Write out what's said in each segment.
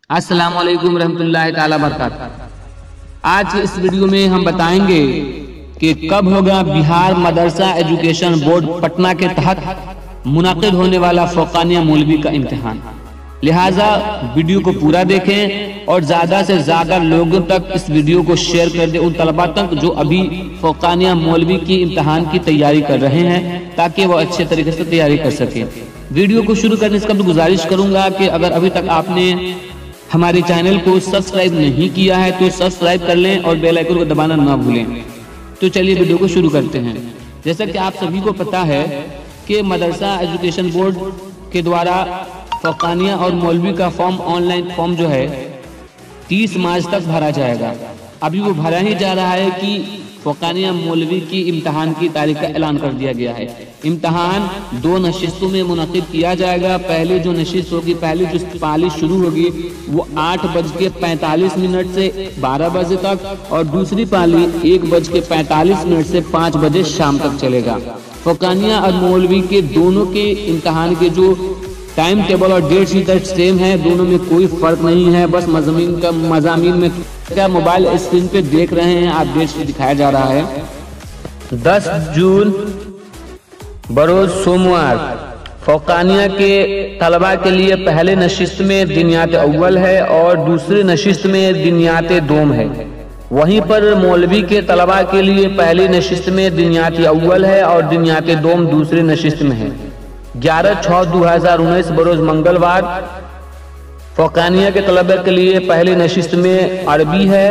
अस्सलाम वालेकुम रहमतुल्लाहि ताला बरकातहू। आज के इस वीडियो में हम बताएंगे कि कब होगा बिहार मदरसा एजुकेशन बोर्ड पटना के तहत मुनाकिद होने वाला फौकानिया मौलवी का इम्तिहान। लिहाजा वीडियो को पूरा देखें और ज्यादा से ज्यादा लोगों तक इस वीडियो को शेयर कर दें, उन तलबा तक जो अभी फौकानिया मौलवी की इम्तिहान की तैयारी कर रहे हैं, ताकि वो अच्छे तरीके से तैयारी कर सके। वीडियो को शुरू करने से कब गुजारिश करूंगा कि अगर अभी तक आपने हमारे चैनल को सब्सक्राइब नहीं किया है तो सब्सक्राइब कर लें और बेल आइकन को दबाना ना भूलें। तो चलिए वीडियो को शुरू करते हैं। जैसा कि आप सभी को पता है कि मदरसा एजुकेशन बोर्ड के द्वारा फौकानिया और मौलवी का फॉर्म, ऑनलाइन फॉर्म जो है 30 मार्च तक भरा जाएगा। अभी वो भरा ही जा रहा है कि फौकानिया मौलवी की इम्तिहान की तारीख का ऐलान कर दिया गया है। इम्तिहान 2 नशिस्तों में मुनक़िद किया जाएगा। पहली जो नशिस्त होगी, पहली जो पाली शुरू होगी वो 8:45 से 12 बजे तक और दूसरी पाली 1:45 से 5 बजे शाम तक चलेगा। फौकानिया और मौलवी के दोनों के इम्तिहान के जो टाइम टेबल और डेट शीट सेम है, दोनों में कोई फर्क नहीं है। बस मज़ामीन में क्या मोबाइल स्क्रीन पे देख रहे हैं आप, डेट शीट दिखाया जा रहा है। 10 जून बरोज सोमवार फौकानिया के तलबा के लिए पहले नशिस्त में दिनियात अव्वल है और दूसरी नशिस्त में दिनियात दोम है। वहीं पर मौलवी के तलबा के लिए पहली नशिस्त में दिनियात अव्वल है और दिनियात दोम दूसरी नशिस्त में है। 11/6/2019 बरोज मंगलवार फौकानिया के तलबा के लिए पहली नशिस्त में अरबी है,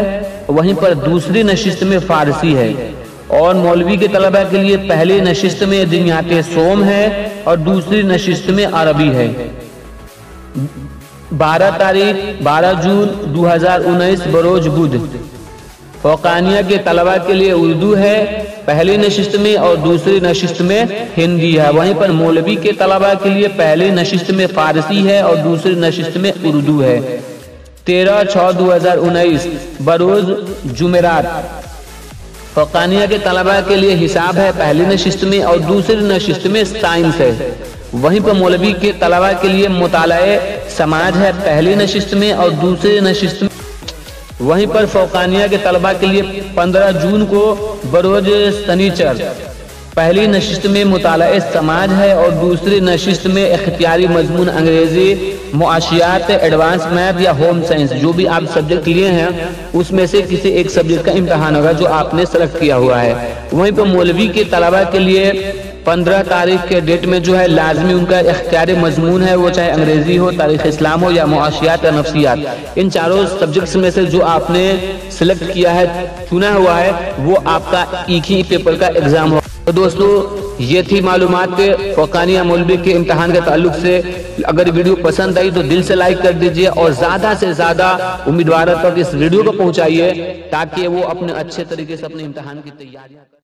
वहीं पर दूसरी नशिस्त में फारसी है। और मौलवी के तलबा के लिए पहली नशिस्त में दिनियात सोम है और दूसरी नशिस्त में अरबी है। 12 जून 2019 बरोज बुध फौकानिया के तलबा के लिए उर्दू है, पहली नशिस्त में और दूसरी नशिस्त में हिंदी है। वहीं पर मौलवी के तलबा के लिए पहली नशिस्त में फारसी है और दूसरी नशिस्त में उर्दू है। 13/6/2019 बरोज जुमेरात फौकानिया के तलबा के लिए हिसाब है, पहली नशिस्त में और दूसरी नशिस्त में साइंस है। वहीं पर मौलवी के तलबा के लिए मुतालाए समाज है, पहली नशिस्त में और दूसरी नशिस्त में। वहीं पर फौकानिया के तलबा के लिए 15 जून को बरोज शनिचर पहली नशिस्त में मुतालाए समाज है और दूसरी नशिस्त में इख्तियारी मजमून अंग्रेजी, मुआशियात, एडवांस मैथ या होम साइंस, जो भी आप सब्जेक्ट लिए हैं उसमें से किसी एक सब्जेक्ट का इम्तिहान होगा जो आपने सेलेक्ट किया हुआ है। वहीं पर मौलवी के तलबा के लिए 15 तारीख के डेट में जो है लाजमी उनका इख्तियारी मजमून है, वो चाहे अंग्रेजी हो, तारीख इस्लाम हो या मुआशियात या नफ्सियात। इन चारों सब्जेक्ट्स में से जो आपने सिलेक्ट किया है, चुना हुआ है, वो आपका एक ही पेपर का एग्जाम हो। तो दोस्तों ये थी मालूमात फौकानिया मौलवी के इम्तिहान के ताल्लुक से। अगर वीडियो पसंद आई तो दिल से लाइक कर दीजिए और ज्यादा से ज्यादा उम्मीदवारों तक इस वीडियो को पहुंचाइए ताकि वो अपने अच्छे तरीके से अपने इम्तिहान की तैयारियां